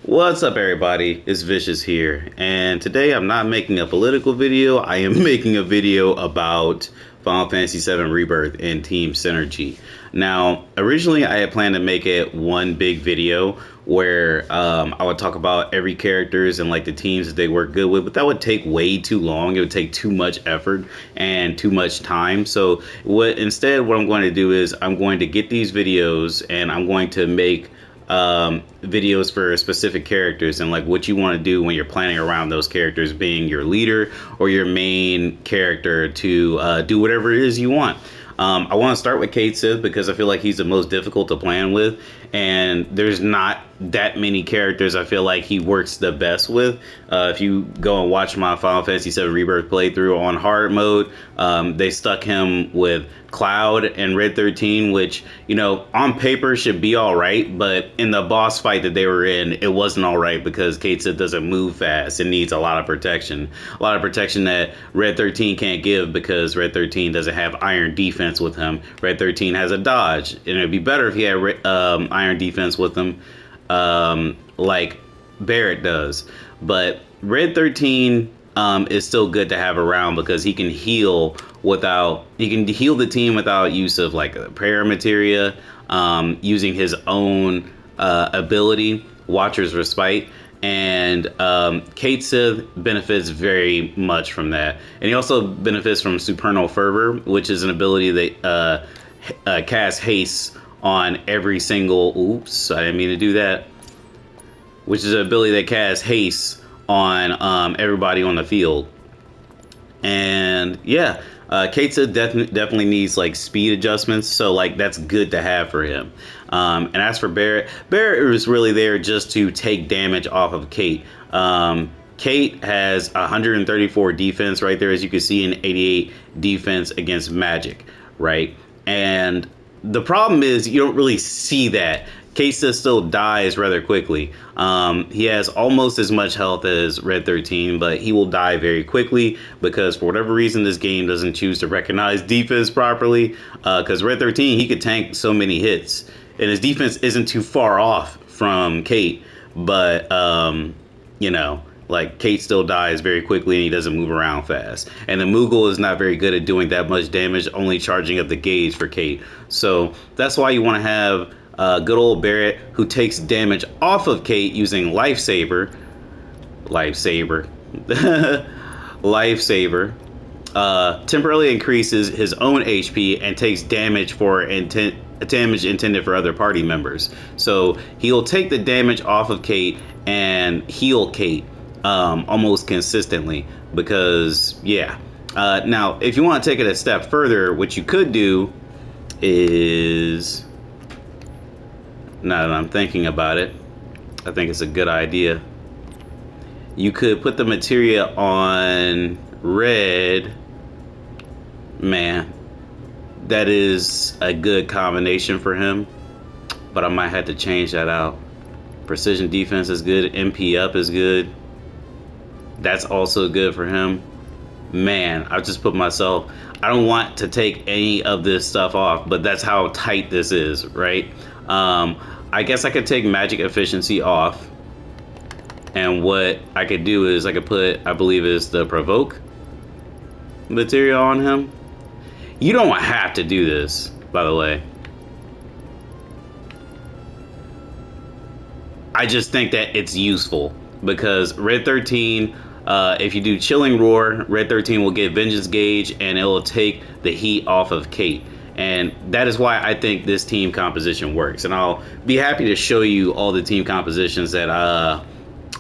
What's up, everybody? It's Vicious here, and today I'm not making a political video. I am making a video about Final Fantasy VII Rebirth and Team Synergy. Now, originally I had planned to make it one big video where I would talk about every characters and like the teams that they work good with, but that would take way too long. It would take too much effort and too much time. So what I'm going to do is I'm going to get these videos and I'm going to make videos for specific characters and like what you want to do when you're planning around those characters being your leader or your main character to do whatever it is you want. I want to start with Cait Sith because I feel like he's the most difficult to plan with, and there's not that many characters I feel like he works the best with. If you go and watch my Final Fantasy VII Rebirth playthrough on hard mode, they stuck him with Cloud and Red 13, which, you know, on paper should be all right, but in the boss fight that they were in, it wasn't all right because Cait Sith doesn't move fast. It needs a lot of protection. A lot of protection that Red 13 can't give because Red 13 doesn't have iron defense with him. Red 13 has a dodge, and it'd be better if he had iron defense with him, like Barrett does. But Red 13 is still good to have around because he can heal the team without use of like a prayer materia, using his own ability, Watcher's Respite. And Cait Sith benefits very much from that. And he also benefits from Supernal Fervor, which is an ability that casts haste on every single... Oops, I didn't mean to do that. Which is an ability that casts haste on everybody on the field. And yeah, Cait Sith definitely needs like speed adjustments, so like that's good to have for him. And as for Barrett is really there just to take damage off of Cait. Cait has 134 defense right there, as you can see, and 88 defense against magic, right? And the problem is you don't really see that. Cait Sith still dies rather quickly. He has almost as much health as Red 13, but he will die very quickly because for whatever reason this game doesn't choose to recognize defense properly. Because Red 13, he could tank so many hits, and his defense isn't too far off from Cait, but you know, like Cait still dies very quickly and he doesn't move around fast. And the Moogle is not very good at doing that much damage, only charging up the gauge for Cait. So that's why you want to have good old Barrett, who takes damage off of Cait using Lifesaver, temporarily increases his own HP and takes damage for damage intended for other party members. So he'll take the damage off of Cait and heal Cait almost consistently because, yeah. Now, if you want to take it a step further, what you could do is... Now that I'm thinking about it, I think it's a good idea. You could put the materia on Red. Man, that is a good combination for him, but I might have to change that out. Precision defense is good. MP up is good. That's also good for him. Man, I just put myself... I don't want to take any of this stuff off, but that's how tight this is, right? I guess I could take magic efficiency off, and what I could do is I could put, I believe is the provoke material on him. You don't have to do this, by the way. I just think that it's useful because Red 13, if you do Chilling Roar, Red 13 will get Vengeance Gauge and it will take the heat off of Cait. And that is why I think this team composition works. And I'll be happy to show you all the team compositions that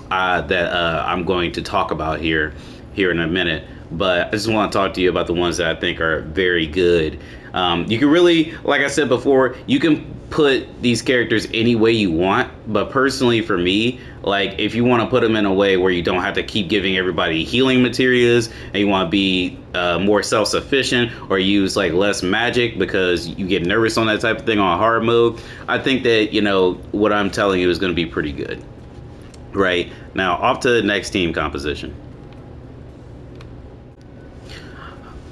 I'm going to talk about here in a minute. But I just want to talk to you about the ones that I think are very good. You can really, like I said before, you can put these characters any way you want. But personally, for me, like if you want to put them in a way where you don't have to keep giving everybody healing materials, and you want to be more self-sufficient or use like less magic because you get nervous on that type of thing on hard mode, I think that, you know, what I'm telling you is going to be pretty good. Right now, off to the next team composition.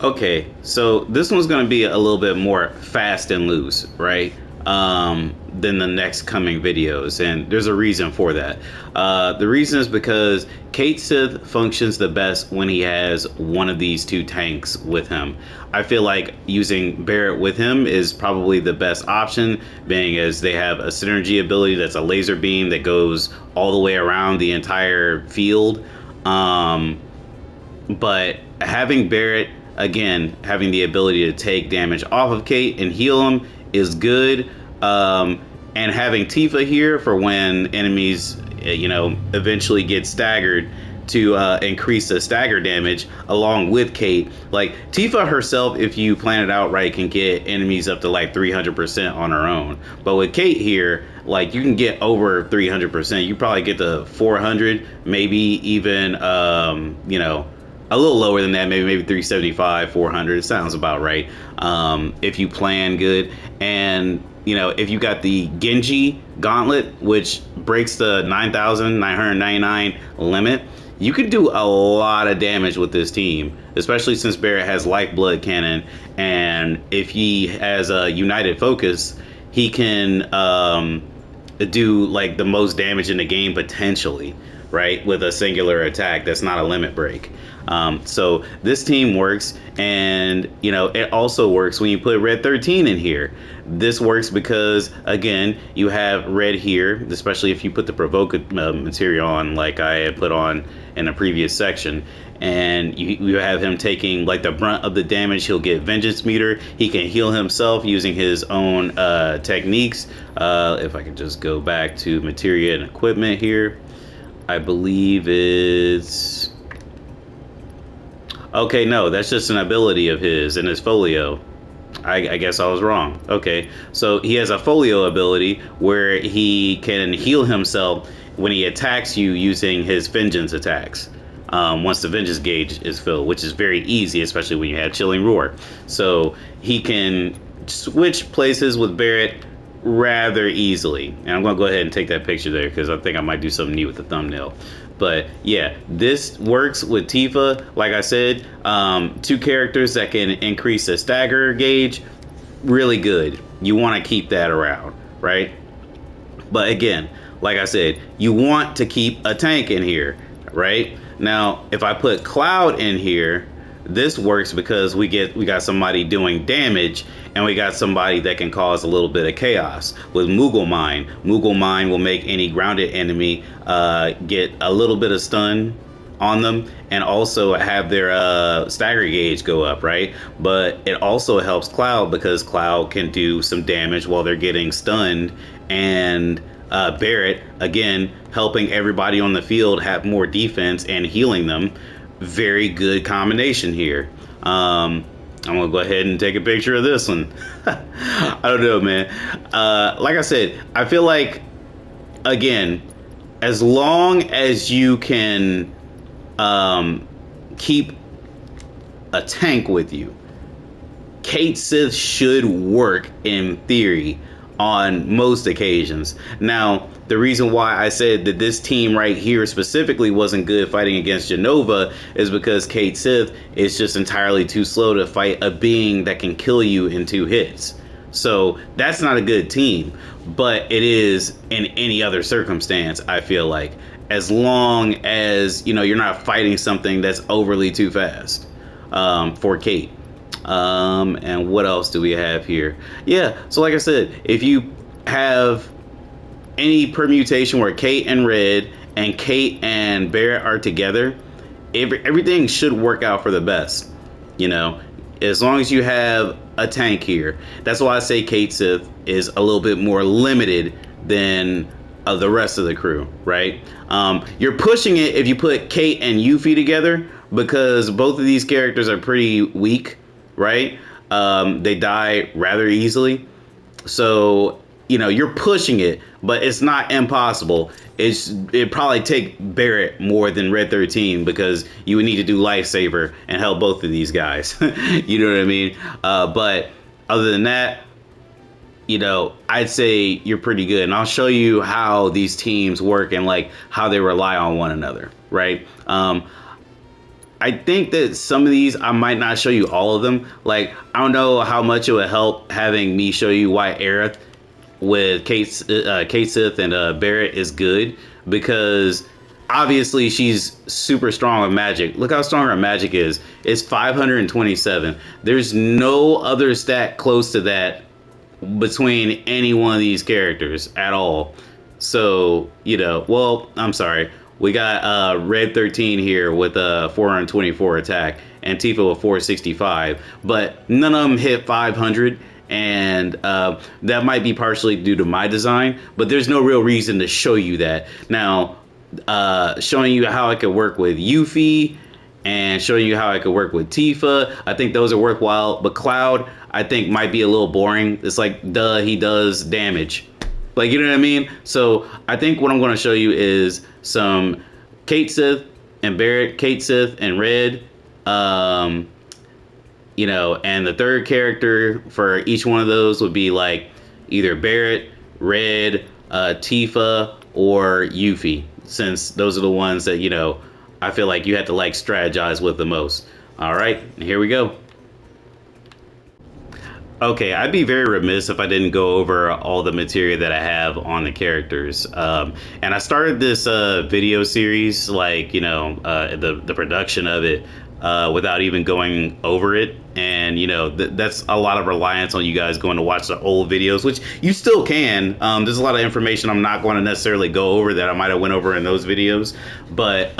Okay, so this one's going to be a little bit more fast and loose, right? than the next coming videos, and there's a reason for that. The reason is because Cait Sith functions the best when he has one of these two tanks with him. I feel like using Barrett with him is probably the best option, being as they have a synergy ability that's a laser beam that goes all the way around the entire field. But having Barrett, again, having the ability to take damage off of Cait and heal him is good. And having Tifa here for when enemies, eventually get staggered to increase the stagger damage along with Cait. Like Tifa herself, if you plan it out right, can get enemies up to like 300% on her own. But with Cait here, like you can get over 300%. You probably get to 400, maybe even, a little lower than that, maybe 375, 400. It sounds about right. If you plan good. And, if you got the Genji gauntlet, which breaks the 9,999 limit, you could do a lot of damage with this team, especially since Barrett has Lifeblood Cannon. And if he has a United Focus, he can do like the most damage in the game potentially, right? With a singular attack that's not a limit break. So this team works, and it also works when you put Red 13 in here. This works because, again, you have Red here, especially if you put the provoke material on like I had put on in a previous section, and you have him taking like the brunt of the damage. He'll get Vengeance Meter. He can heal himself using his own techniques. If I could just go back to materia and equipment here, I believe it's... Okay, no, that's just an ability of his in his folio. I guess I was wrong. Okay, so he has a folio ability where he can heal himself when he attacks you using his vengeance attacks. Once the vengeance gauge is filled, which is very easy, especially when you have Chilling Roar. So he can switch places with Barrett rather easily. And I'm going to go ahead and take that picture there because I think I might do something neat with the thumbnail. But yeah, this works with Tifa. Like I said, two characters that can increase the stagger gauge, really good. You want to keep that around, right? But again, like I said, you want to keep a tank in here, right? Now, if I put Cloud in here, this works because we got somebody doing damage, and we got somebody that can cause a little bit of chaos with Moogle Mine. Moogle Mine will make any grounded enemy get a little bit of stun on them, and also have their stagger gauge go up, right? But it also helps Cloud because Cloud can do some damage while they're getting stunned, and Barrett, again, helping everybody on the field have more defense and healing them. Very good combination here. I'm gonna go ahead and take a picture of this one. I don't know, man. Like I said, I feel like, again, as long as you can keep a tank with you, Cait Sith should work in theory on most occasions. Now, the reason why I said that this team right here specifically wasn't good fighting against Genova is because Cait Sith is just entirely too slow to fight a being that can kill you in 2 hits. So that's not a good team, but it is in any other circumstance, I feel like, as long as you're not fighting something that's overly too fast for Cait. And what else do we have here? Yeah, so like I said, if you have any permutation where Cait and Red and Cait and Barrett are together, everything should work out for the best. As long as you have a tank here. That's why I say Cait Sith is a little bit more limited than the rest of the crew, right? You're pushing it if you put Cait and Yuffie together, because both of these characters are pretty weak, right? They die rather easily. So, you're pushing it, but it's not impossible. It probably take Barrett more than Red 13, because you would need to do Lifesaver and help both of these guys. You know what I mean? But other than that, I'd say you're pretty good. And I'll show you how these teams work and like how they rely on one another, right? I think that some of these, I might not show you all of them. Like, I don't know how much it would help having me show you why Aerith with Cait Sith and Barrett is good because obviously she's super strong with magic. Look how strong her magic is. It's 527. There's no other stat close to that between any one of these characters at all. So, you know, well, I'm sorry. We got Red 13 here with a 424 attack and Tifa with 465, but none of them hit 500. And that might be partially due to my design, but there's no real reason to show you that. Now, showing you how I could work with Yuffie and showing you how I could work with Tifa, I think those are worthwhile. But Cloud, I think, might be a little boring. It's like, duh, he does damage. Like, you know what I mean? So I think what I'm going to show you is some Cait Sith and Barrett, Cait Sith and Red. You know, and the third character for each one of those would be like either Barrett, Red, Tifa, or Yuffie, since those are the ones that, you know, I feel like you have to like strategize with the most. All right, here we go. Okay, I'd be very remiss if I didn't go over all the material that I have on the characters. And I started this video series, like, you know, the production of it, without even going over it. And, you know, that's a lot of reliance on you guys going to watch the old videos, which you still can. There's a lot of information I'm not going to necessarily go over that I might have went over in those videos. But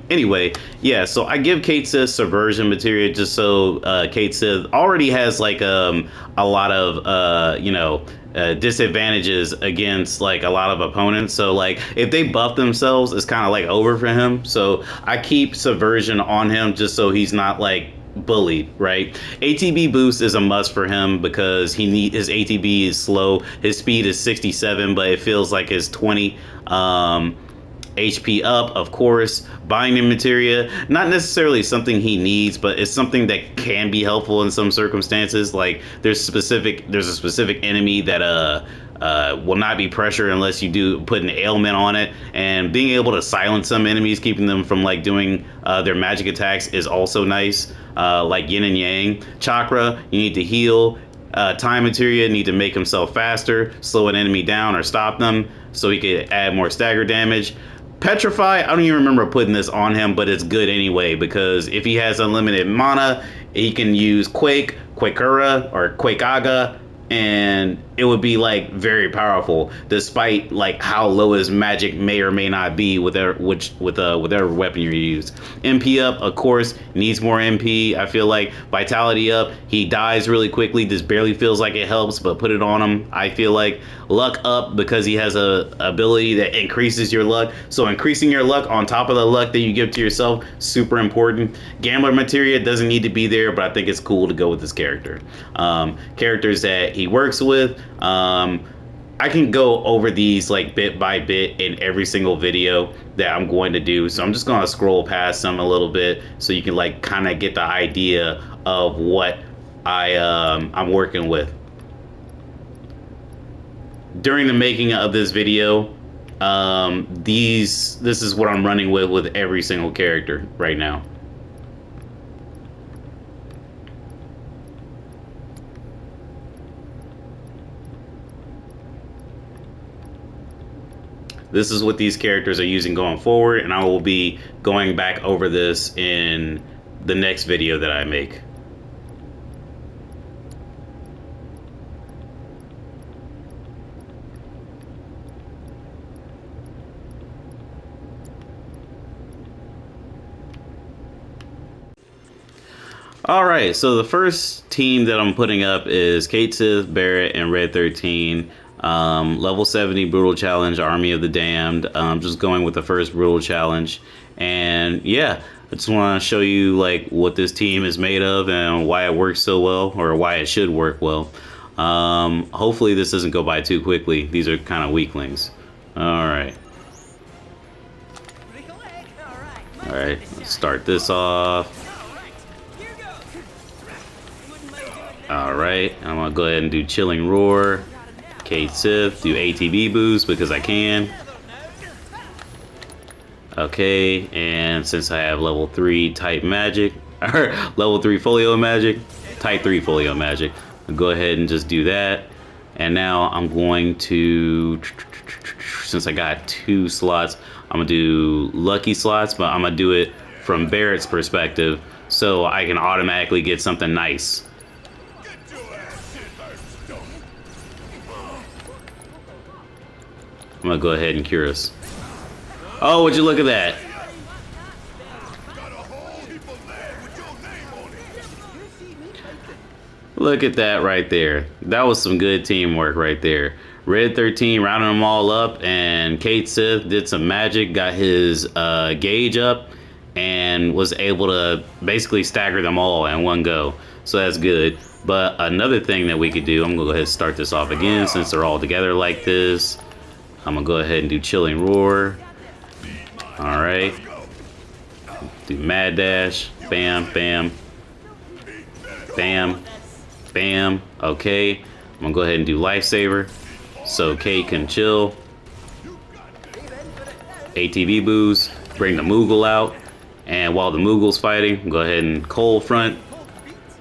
anyway, yeah, so I give Cait Sith subversion material just so Cait Sith already has like a lot of, you know, disadvantages against like a lot of opponents. So like if they buff themselves, it's kind of like over for him. So I keep subversion on him just so he's not like bullied, right? ATB boost is a must for him because his ATB is slow. His speed is 67, but it feels like it's 20. HP up, of course. Binding materia, not necessarily something he needs, but it's something that can be helpful in some circumstances. Like there's a specific enemy that will not be pressured unless you do put an ailment on it, and being able to silence some enemies, keeping them from like doing their magic attacks, is also nice. Like yin and yang. Chakra, you need to heal. Time materia, need to make himself faster, slow an enemy down or stop them so he could add more stagger damage. Petrify, I don't even remember putting this on him, but it's good anyway because if he has unlimited mana, he can use Quake, Quakura, or Quakeaga, and it would be like very powerful despite like how low his magic may or may not be with whatever weapon you use. MP up, of course, needs more MP. I feel like vitality up, he dies really quickly. This barely feels like it helps, but put it on him. I feel like luck up because he has a ability that increases your luck. So increasing your luck on top of the luck that you give to yourself, super important. Gambler materia doesn't need to be there, but I think it's cool to go with this character. Characters that he works with, I can go over these like bit by bit in every single video that I'm going to do, so I'm just going to scroll past them a little bit so you can like kind of get the idea of what I'm working with. During the making of this video, this is what I'm running with every single character right now. This is what these characters are using going forward, and I will be going back over this in the next video that I make. Alright, so the first team that I'm putting up is Cait Sith, Barrett, and Red 13. Level 70 Brutal Challenge, Army of the Damned. Just going with the first Brutal Challenge. And yeah, I just want to show you like what this team is made of and why it works so well, or why it should work well. Hopefully this doesn't go by too quickly. These are kind of weaklings. Alright. Alright, let's start this off. Alright, I'm going to go ahead and do Chilling Roar. Cait Sith, do ATB boost because I can. Okay, and since I have level 3 type magic, or level 3 folio magic, type 3 folio magic, I'll go ahead and just do that. And now I'm going to, since I got 2 slots, I'm gonna do lucky slots, but I'm gonna do it from Barrett's perspective so I can automatically get something nice. I'm gonna go ahead and cure us. Oh, would you look at that? Look at that right there. That was some good teamwork right there. Red 13 rounding them all up, and Cait Sith did some magic, got his gauge up, and was able to basically stagger them all in one go. So that's good. But another thing that we could do, I'm gonna go ahead and start this off again since they're all together like this. I'm gonna go ahead and do Chilling Roar. All right. Do Mad Dash. Bam, bam, bam, bam. Okay. I'm gonna go ahead and do Lifesaver so Cait can chill. ATV boost. Bring the Moogle out. And while the Moogle's fighting, go ahead and Cold Front.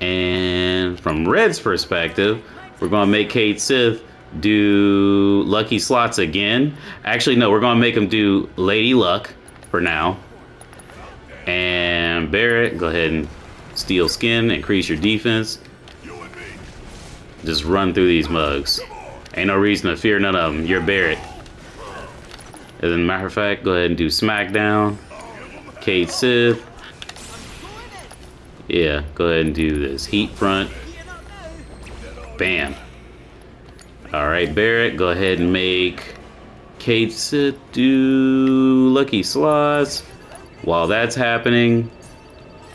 And from Red's perspective, we're gonna make Cait Sith do Lucky Slots again. Actually, no, we're gonna make him do Lady Luck for now. And Barrett, go ahead and steal skin, increase your defense. Just run through these mugs. Ain't no reason to fear none of them. You're Barrett. As a matter of fact, go ahead and do Smackdown. Cait Sith. Yeah, go ahead and do this. Heat Front. Bam. Alright, Barrett, go ahead and make Cait Sith do Lucky Slots. While that's happening,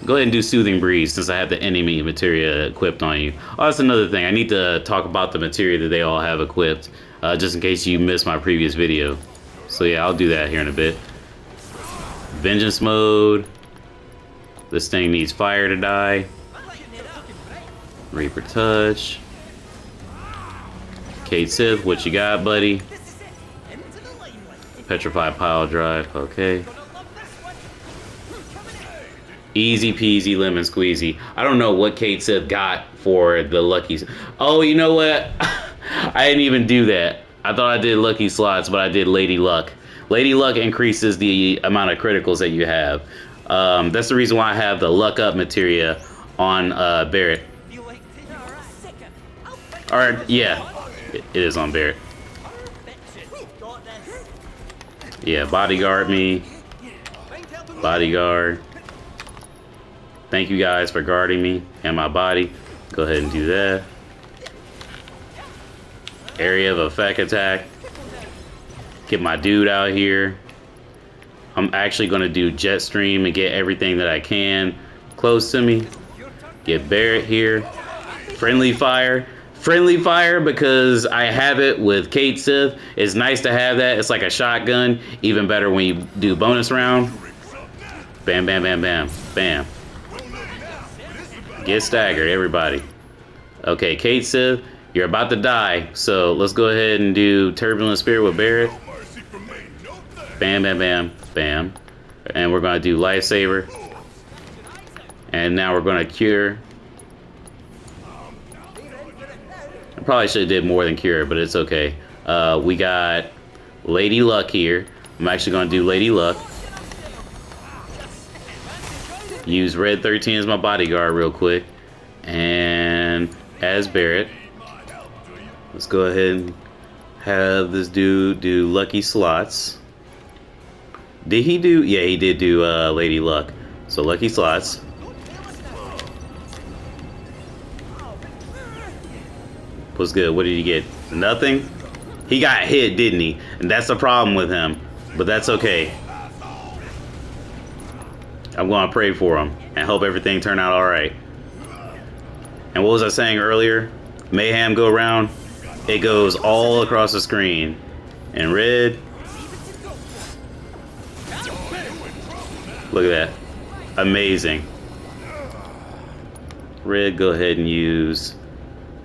go ahead and do Soothing Breeze since I have the enemy materia equipped on you. Oh, that's another thing. I need to talk about the materia that they all have equipped, just in case you missed my previous video. So yeah, I'll do that here in a bit. Vengeance Mode. This thing needs fire to die. Reaper Touch. Cait Sith, what you got, buddy? Petrified Pile Drive, okay. Easy peasy lemon squeezy. I don't know what Cait Sith got for the luckies. Oh, you know what? I didn't even do that. I thought I did lucky slots, but I did Lady Luck. Lady Luck increases the amount of criticals that you have. That's the reason why I have the Luck Up materia on Barrett. Or, yeah, it is on Barrett. Yeah, bodyguard me. Bodyguard. Thank you guys for guarding me and my body. Go ahead and do that. Area of effect attack. Get my dude out here. I'm actually going to do jet stream and get everything that I can close to me. Get Barrett here. Friendly fire. Friendly fire because I have it with Cait Sith. It's nice to have that. It's like a shotgun. Even better when you do bonus round. Bam, bam, bam, bam, bam. Get staggered, everybody. Okay, Cait Sith, you're about to die. So let's go ahead and do Turbulent Spirit with Barrett. Bam, bam, bam, bam. And we're going to do Lifesaver. And now we're going to cure. I probably should have did more than cure, but it's okay. We got Lady Luck here. I'm actually going to do Lady Luck. Use Red 13 as my bodyguard real quick. And as Barrett, let's go ahead and have this dude do Lucky Slots. Did he do? Yeah, he did do Lady Luck. So Lucky Slots. What's good? What did he get? Nothing? He got hit, didn't he? And that's the problem with him. But that's okay. I'm going to pray for him and hope everything turned out all right. And what was I saying earlier? Mayhem go around. It goes all across the screen. And red. Look at that. Amazing. Red, go ahead and use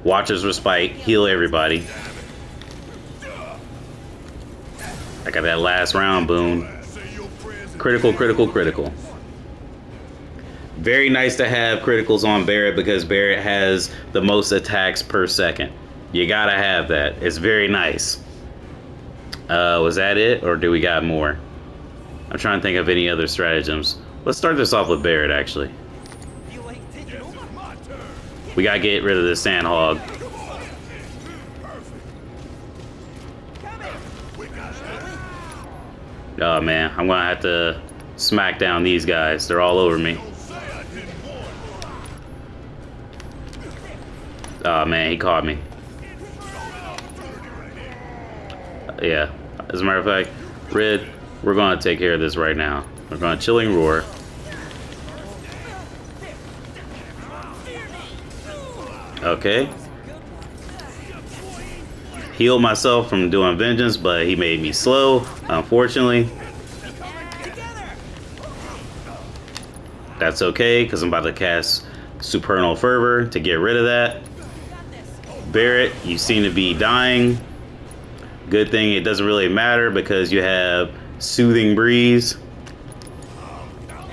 Watcher's Respite. Heal everybody. I got that last round boon. Critical, critical, critical. Very nice to have criticals on Barrett because Barrett has the most attacks per second. You gotta have that. It's very nice. Was that it, or do we got more? I'm trying to think of any other stratagems. Let's start this off with Barrett, actually. We gotta get rid of this sandhog. Oh man, I'm gonna have to smack down these guys. They're all over me. Oh man, he caught me. Yeah, as a matter of fact, Red, we're gonna take care of this right now. We're gonna Chilling Roar. Okay. Healed myself from doing vengeance, but he made me slow, unfortunately. That's okay, because I'm about to cast Supernal Fervor to get rid of that. Barrett, you seem to be dying. Good thing it doesn't really matter because you have Soothing Breeze.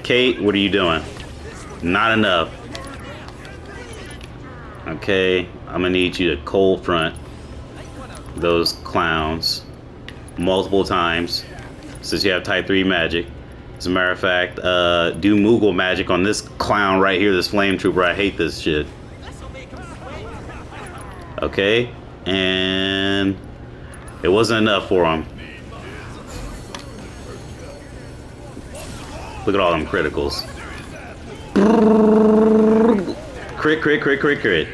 Cait, what are you doing? Not enough. Okay, I'm gonna need you to cold front those clowns multiple times since you have type 3 magic. As a matter of fact, do Moogle magic on this clown right here, this flame trooper. I hate this shit. Okay, and it wasn't enough for him. Look at all them criticals. Crit, crit, crit, crit, crit.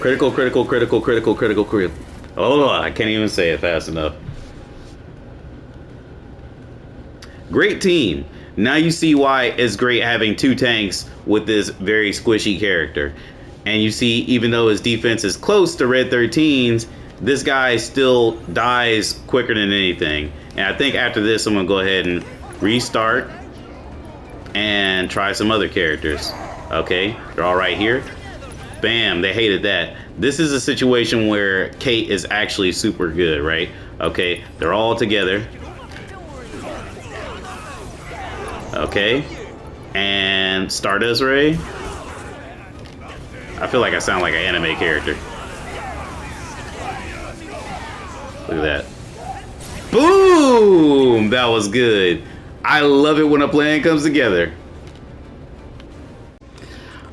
Critical, critical, critical, critical, critical, critical. Oh, I can't even say it fast enough. Great team. Now you see why it's great having two tanks with this very squishy character. And you see, even though his defense is close to Red 13's, this guy still dies quicker than anything. And I think after this, I'm going to go ahead and restart and try some other characters. Okay, they're all right here. Bam, they hated that. This is a situation where Cait is actually super good, right? Okay, they're all together. Okay, and Stardust Ray. I feel like I sound like an anime character. Look at that. Boom! That was good. I love it when a plan comes together.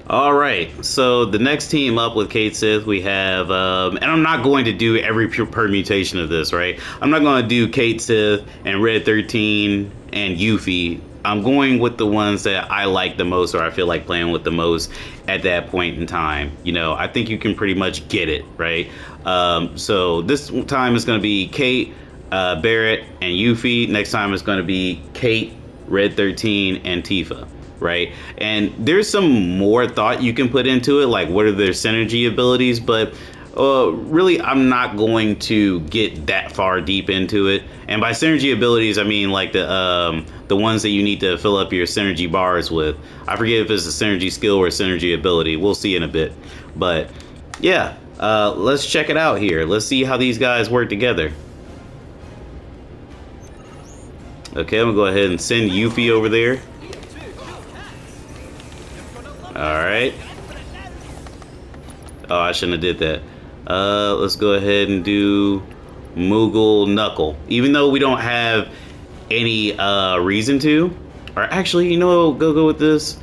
All right, so the next team up with Cait Sith, we have, and I'm not going to do every permutation of this, right? I'm not going to do Cait Sith and Red 13 and Yuffie. I'm going with the ones that I like the most, or I feel like playing with the most at that point in time. You know, I think you can pretty much get it, right? So this time is going to be Cait, Barrett, and Yuffie. Next time is going to be Cait, Red 13, and Tifa. Right, and there's some more thought you can put into it, like what are their synergy abilities, but really I'm not going to get that far deep into it. And by synergy abilities, I mean like the ones that you need to fill up your synergy bars with. I forget if it's a synergy skill or a synergy ability. We'll see in a bit, but yeah, let's check it out here. Let's see how these guys work together. Okay, I'm gonna go ahead and send Yuffie over there. Alright. Oh, I shouldn't have did that. Let's go ahead and do Moogle Knuckle. Even though we don't have any reason to. Or actually, you know, go with this.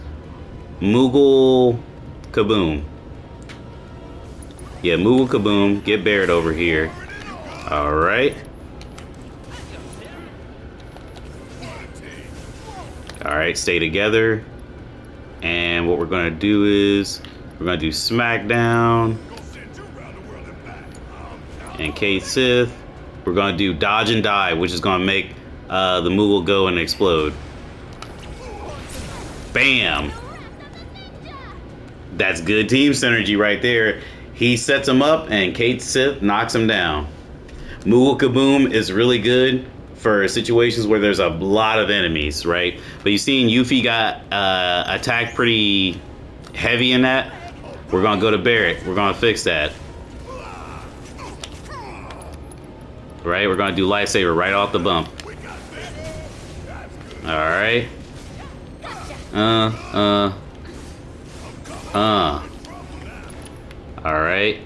Moogle Kaboom. Yeah, Moogle Kaboom. Get Barrett over here. Alright. Alright, stay together. And what we're going to do is we're going to do Smackdown and Cait Sith. We're going to do Dodge and Dive, which is going to make the Moogle go and explode. Bam! That's good team synergy right there. He sets him up and Cait Sith knocks him down. Moogle Kaboom is really good for situations where there's a lot of enemies, right? But you seen Yuffie got attacked pretty heavy in that. We're gonna go to Barrett. We're gonna fix that. Right, we're gonna do Lifesaver right off the bump. Alright. Alright.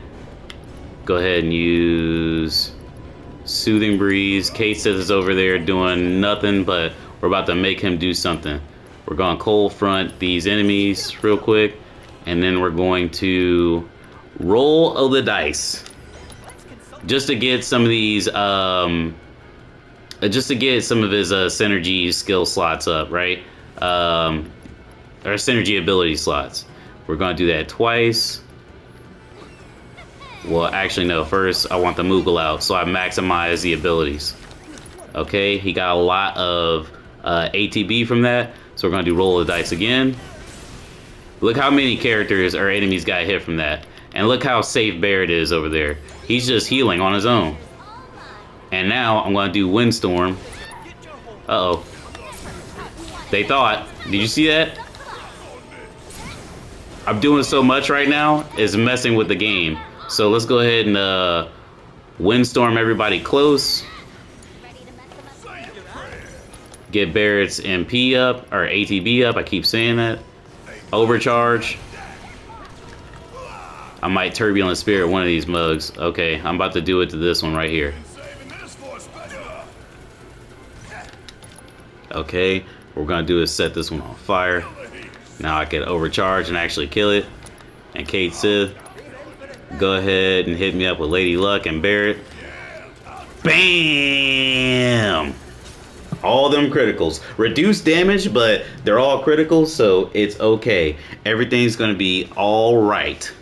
Go ahead and use Soothing Breeze. Cait Sith is over there doing nothing, but we're about to make him do something. We're going to cold front these enemies real quick, and then we're going to roll of the dice. Just to get some of these, just to get some of his synergy skill slots up, right? Or synergy ability slots. We're going to do that twice. Well, actually, no. First, I want the Moogle out, so I maximize the abilities. Okay, he got a lot of ATB from that, so we're going to do roll of the dice again. Look how many characters or enemies got hit from that. And look how safe Barret is over there. He's just healing on his own. And now I'm going to do Windstorm. Uh-oh. They thought. Did you see that? I'm doing so much right now, it's messing with the game. So let's go ahead and Windstorm everybody close. Get Barret's MP up, or ATB up, I keep saying that. Overcharge. I might Turbulent Spirit one of these mugs. Okay, I'm about to do it to this one right here. Okay, what we're gonna do is set this one on fire. Now I can overcharge and actually kill it. And Cait Sith, go ahead and hit me up with Lady Luck and Barret. Bam! All them criticals. Reduced damage, but they're all critical, so it's okay. Everything's gonna be all right.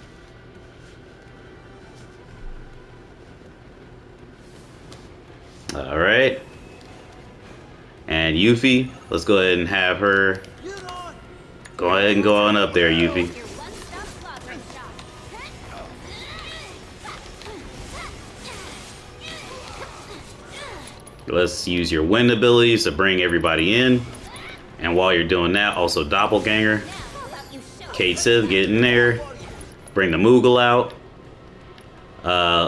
All right. And Yuffie, let's go ahead and have her. Go ahead and go on up there, Yuffie. Let's use your wind abilities to bring everybody in. And while you're doing that, also Doppelganger. Cait Sith, get in there. Bring the Moogle out.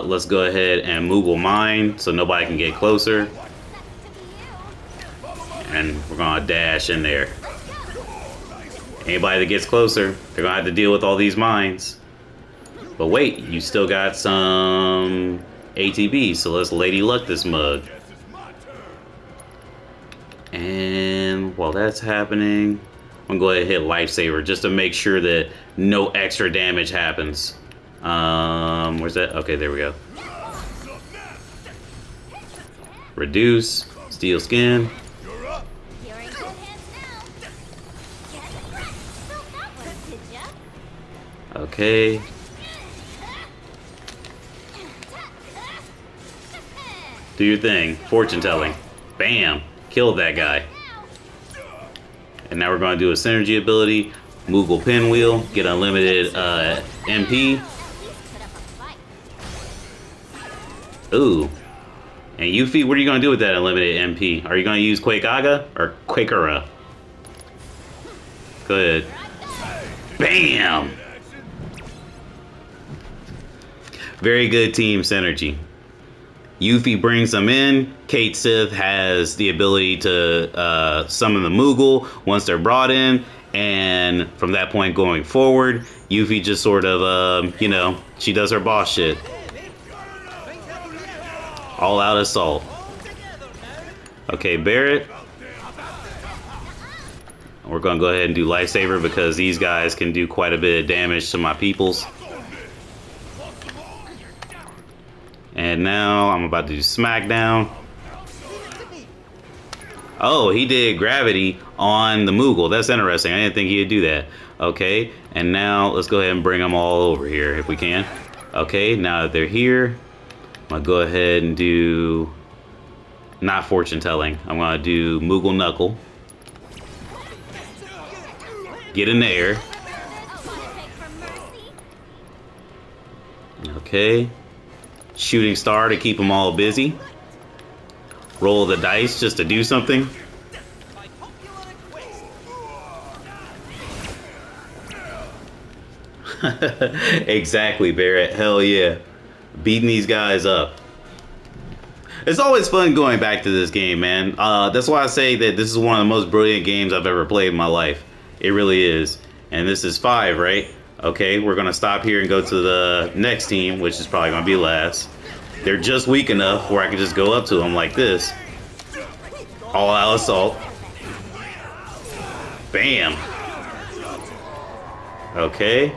Let's go ahead and Moogle mine so nobody can get closer. And we're gonna dash in there. Anybody that gets closer, they're gonna have to deal with all these mines. But wait, you still got some ATB, so let's Lady Luck this mug. And while that's happening, I'm gonna go ahead and hit Lifesaver just to make sure that no extra damage happens. Where's that? Okay, there we go. Reduce, Steel Skin. Okay. Do your thing. Fortune telling. Bam. Killed that guy. And now we're going to do a synergy ability. Moogle Pinwheel. Get unlimited MP. Ooh. And Yuffie, what are you going to do with that unlimited MP? Are you going to use Quakeaga or Quakera? Go ahead. Bam! Very good team synergy. Yuffie brings them in. Cait Sith has the ability to summon the Moogle once they're brought in. And from that point going forward, Yuffie just sort of, you know, she does her boss shit. All out assault. Okay, Barret. We're going to go ahead and do Lifesaver because these guys can do quite a bit of damage to my peoples. And now I'm about to do Smackdown. Oh, he did Gravity on the Moogle. That's interesting. I didn't think he'd do that. Okay, and now let's go ahead and bring them all over here if we can. Okay, now that they're here, I'm going to go ahead and do... not Fortune Telling. I'm going to do Moogle Knuckle. Get in the air. Okay. Shooting Star to keep them all busy. Roll the dice just to do something. Exactly, Barret. Hell yeah. Beating these guys up. It's always fun going back to this game, man. That's why I say that this is one of the most brilliant games I've ever played in my life. It really is. And this is 5, right? Okay, we're gonna stop here and go to the next team, which is probably gonna be last. They're just weak enough where I can just go up to them like this. All out assault. Bam. Okay.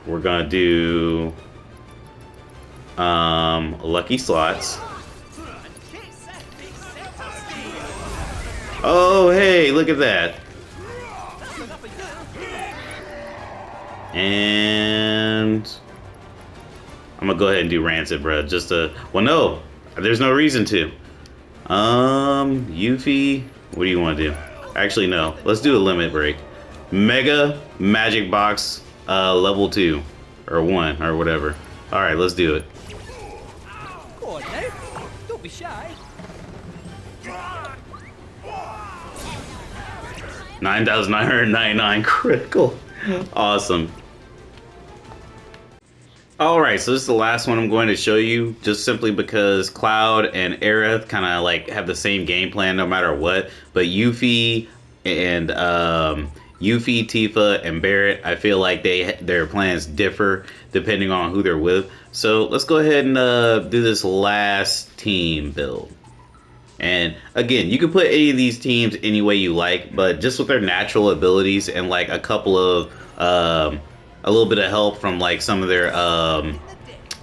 We're gonna do lucky slots. Oh, hey, look at that. And I'm gonna go ahead and do rancid, bro. Just to, well, no, there's no reason to. Yuffie, what do you want to do? Actually, no. Let's do a limit break. Mega magic box, level 2 or 1 or whatever. All right, let's do it. Go on now. Don't be shy. 9,999 critical. Awesome. Alright, so this is the last one I'm going to show you, just simply because Cloud and Aerith kind of like have the same game plan no matter what. But Yuffie and Yuffie, Tifa, and Barrett, I feel like their plans differ depending on who they're with. So let's go ahead and do this last team build. And again, you can put any of these teams any way you like, but just with their natural abilities and like a couple of a little bit of help from like some of their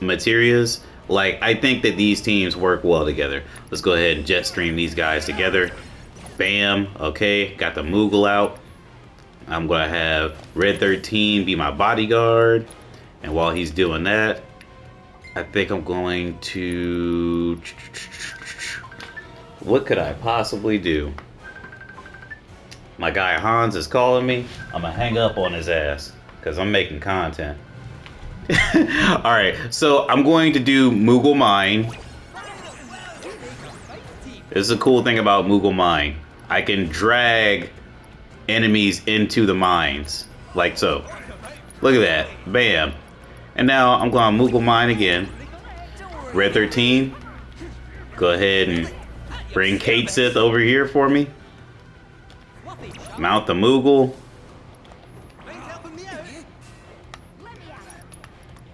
materials, like I think that these teams work well together. Let's go ahead and jet stream these guys together. Bam. Okay, got the Moogle out. I'm gonna have Red 13 be my bodyguard, and while he's doing that, I think I'm going to, what could I possibly do? My guy Hans is calling me. I'm gonna hang up on his ass because I'm making content. Alright, so I'm going to do Moogle Mine. This is a cool thing about Moogle Mine. I can drag enemies into the mines, like so. Look at that. Bam. And now I'm going to Moogle Mine again. Red 13, go ahead and bring Cait Sith over here for me. Mount the Moogle.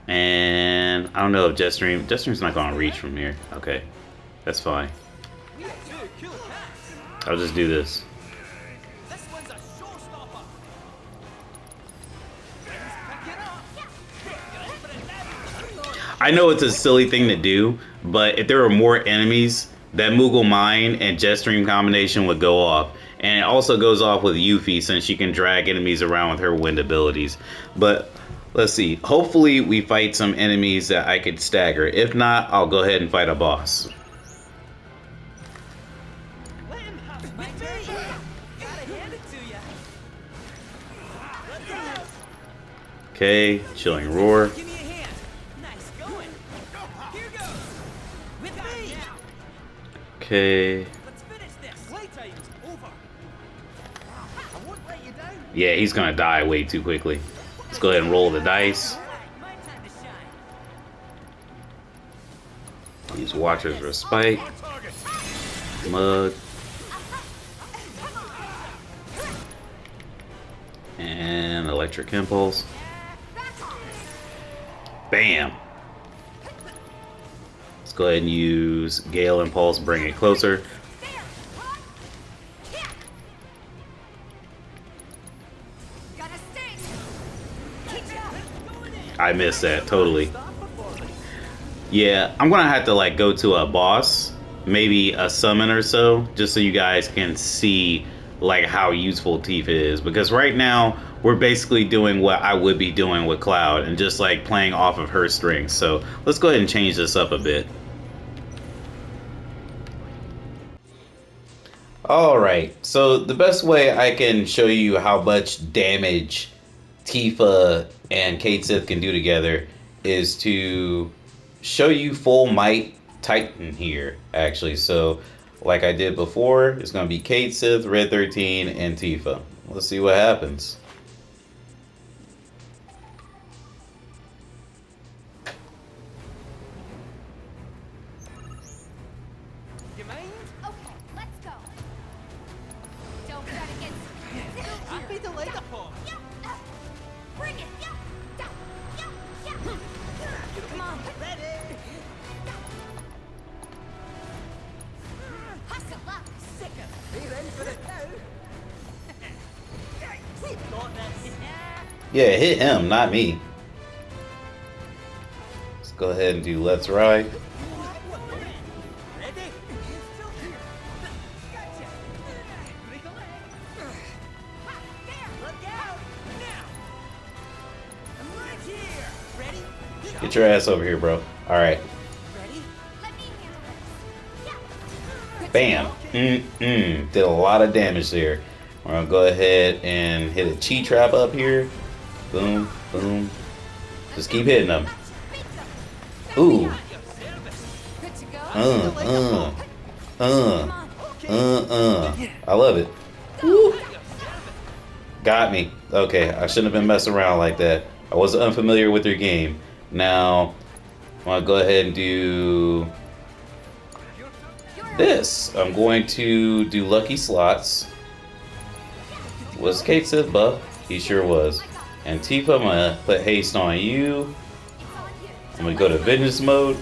And I don't know if Jetstream's not going to reach from here. Okay, that's fine. I'll just do this. I know it's a silly thing to do, but if there were more enemies, that Moogle Mine and Jetstream combination would go off. And it also goes off with Yuffie since she can drag enemies around with her wind abilities. But let's see. Hopefully we fight some enemies that I could stagger. If not, I'll go ahead and fight a boss. Okay, Chilling Roar. Okay. Yeah, he's gonna die way too quickly. Let's go ahead and roll the dice. Use Watcher's Respite. Mug. And Electric Impulse. Bam! Let's go ahead and use Gale Impulse, bring it closer. I missed that totally. Yeah, I'm gonna have to like go to a boss, maybe a summon or so, just so you guys can see like how useful Tifa is. Because right now we're basically doing what I would be doing with Cloud and just like playing off of her strengths. So let's go ahead and change this up a bit. Alright, so the best way I can show you how much damage Tifa and Cait Sith can do together is to show you full might Titan here, actually. So, like I did before, it's going to be Cait Sith, Red 13, and Tifa. Let's see what happens. Yeah, hit him, not me. Let's go ahead and do let's ride. Ready? Gotcha. Look out! Now! I'm right here! Ready? Get your ass over here, bro. Alright. Ready? Let me handle this. Bam. Did a lot of damage there. We're gonna go ahead and hit a chi trap up here. Boom, boom. Just keep hitting them. Ooh. Good to go. I love it. Woo. Got me. Okay, I shouldn't have been messing around like that. I was unfamiliar with your game. Now, I'm gonna go ahead and do this. I'm going to do lucky slots. Was Cait Sith buff? He sure was. And Tifa, I'm gonna put haste on you. I'm gonna go to vengeance mode.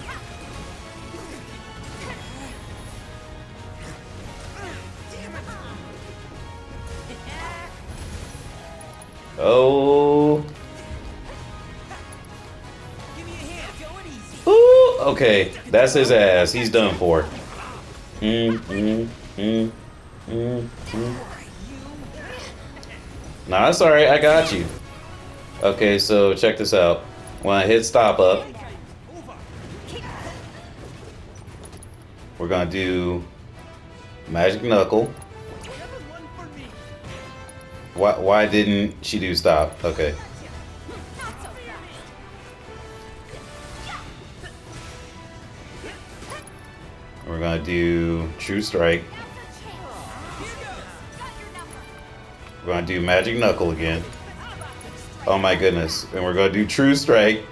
Oh. Give me a hand, going easy. Ooh, okay, that's his ass. He's done for. Nah, that's alright. I got you. Okay, so check this out. When I hit stop up, we're gonna do magic knuckle. One for me. Why didn't she do stop? Okay. Not so fast. We're gonna do true strike. We're gonna do magic knuckle again. Oh my goodness. And we're gonna do true strike.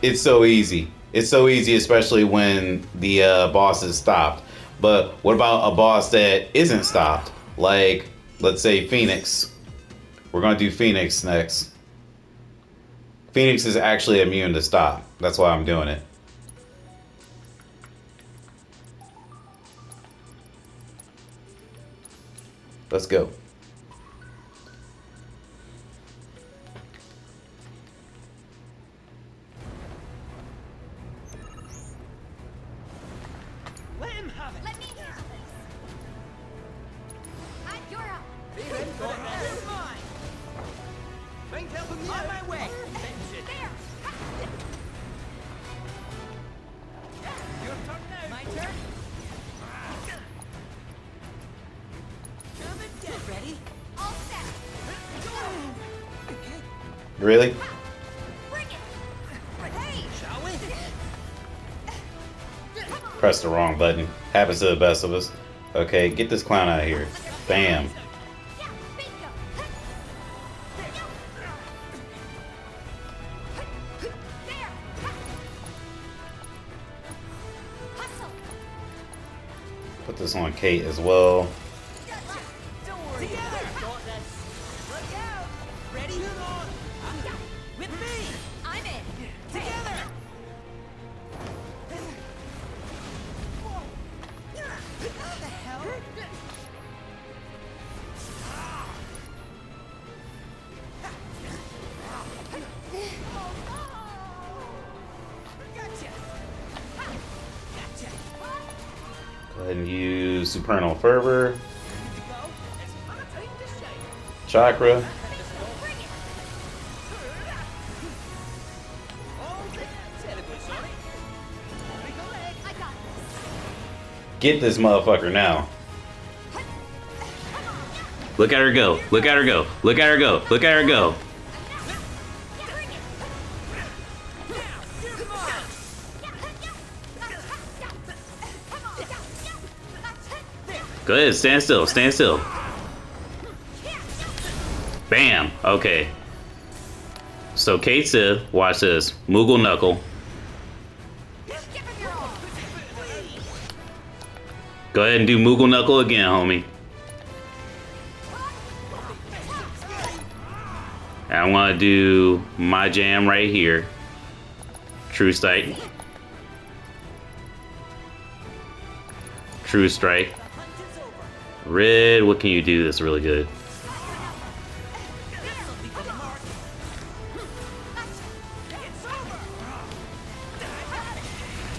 It's so easy. It's so easy, especially when the boss is stopped. But what about a boss that isn't stopped? Like, let's say Phoenix. We're gonna do Phoenix next. Phoenix is actually immune to stop. That's why I'm doing it. Let's go. Let him have it. Let me handle this. You're up. You're mine. Thank help on my way. There. Your turn now. My turn. Come and get ready. All set. Really? Bring it. Hey. Shall we? Press the wrong button. Happens to the best of us. Okay, get this clown out of here. Bam. Yeah, bingo. There. Hustle. Put this on Kate as well. Don't worry. Together. Got this. Look out. Ready? On. With me. I'm in. Together. What the hell? Gotcha. Gotcha. Go ahead and use Supernal Fervor, Good to go. It's my time to shine. Chakra. Bring it. All day. Terribly sorry. Break a leg. I got this. Get this motherfucker now. Look at her go. Look at her go. Look at her go. Look at her go. Bring it. Come on. Go ahead. Stand still. Stand still. Bam. Okay. So Cait Sith, watch this. Moogle Knuckle. Give him your all. Go ahead and do Moogle Knuckle again, homie. And I'm gonna do my jam right here. True Strike. True Strike. The hunt is over. Red, what can you do that's really good?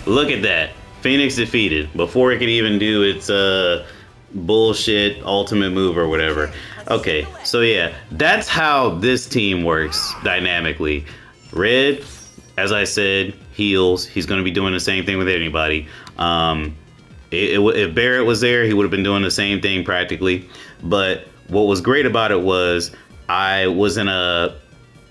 Look at that. Phoenix defeated before it could even do its bullshit ultimate move or whatever. Okay, so yeah, that's how this team works dynamically. Red, as I said, heals. He's going to be doing the same thing with anybody. If Barrett was there, he would have been doing the same thing practically. But what was great about it was I was in a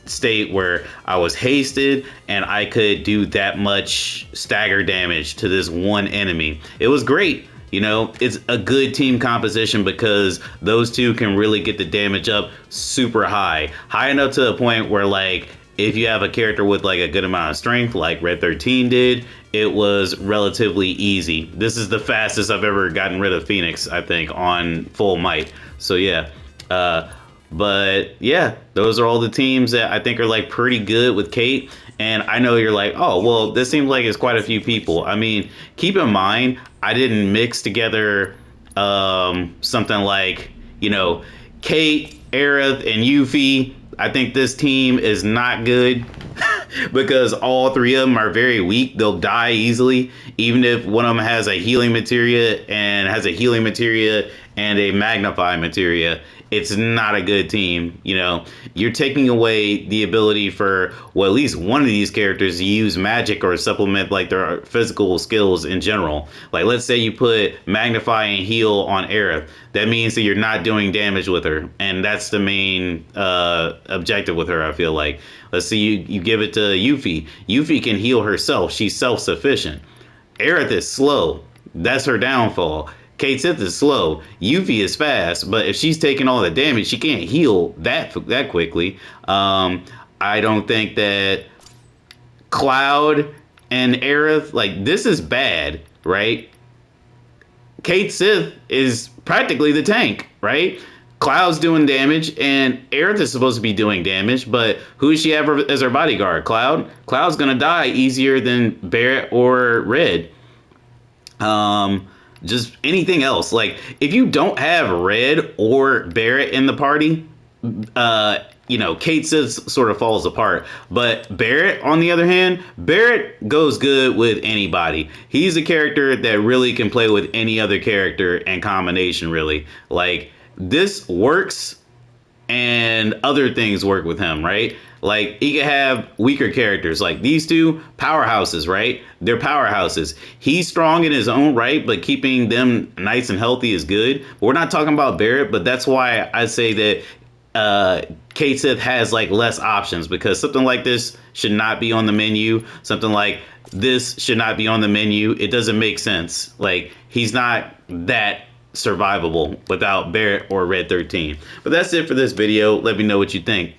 state where I was hasted and I could do that much stagger damage to this one enemy. It was great. You know, it's a good team composition because those two can really get the damage up super high enough to the point where, like, if you have a character with like a good amount of strength like Red 13 did, it was relatively easy. This is the fastest I've ever gotten rid of Phoenix, I think, on full might. So yeah, but yeah, those are all the teams that I think are like pretty good with Cait. And I know you're like, oh, well, this seems like it's quite a few people. I mean, keep in mind, I didn't mix together something like, you know, Cait, Aerith, and Yuffie. I think this team is not good because all three of them are very weak. They'll die easily, even if one of them has a healing materia and a magnify materia. It's not a good team. You know, you're taking away the ability for, well, at least one of these characters to use magic or supplement like their physical skills in general. Like, let's say you put magnify and heal on Aerith. That means that you're not doing damage with her. And that's the main objective with her, I feel like. Let's see, you give it to Yuffie. Yuffie can heal herself. She's self-sufficient. Aerith is slow. That's her downfall. Cait Sith is slow. Yuffie is fast, but if she's taking all the damage, she can't heal that quickly. I don't think that Cloud and Aerith, like, this is bad, right? Cait Sith is practically the tank, right? Cloud's doing damage, and Aerith is supposed to be doing damage, but who does she have as her bodyguard? Cloud? Cloud's gonna die easier than Barrett or Red. Just anything else. Like, if you don't have Red or Barrett in the party, you know, Cait Sith sort of falls apart. But Barrett, on the other hand, Barrett goes good with anybody. He's a character that really can play with any other character and combination, really. Like, this works and other things work with him, right? Like, he could have weaker characters. Like, these two powerhouses, right? They're powerhouses. He's strong in his own right, but keeping them nice and healthy is good. We're not talking about Barrett, but that's why I say that Cait Sith has like less options, because something like this should not be on the menu. Something like this should not be on the menu. It doesn't make sense. Like, he's not that survivable without Barrett or Red 13. But that's it for this video. Let me know what you think.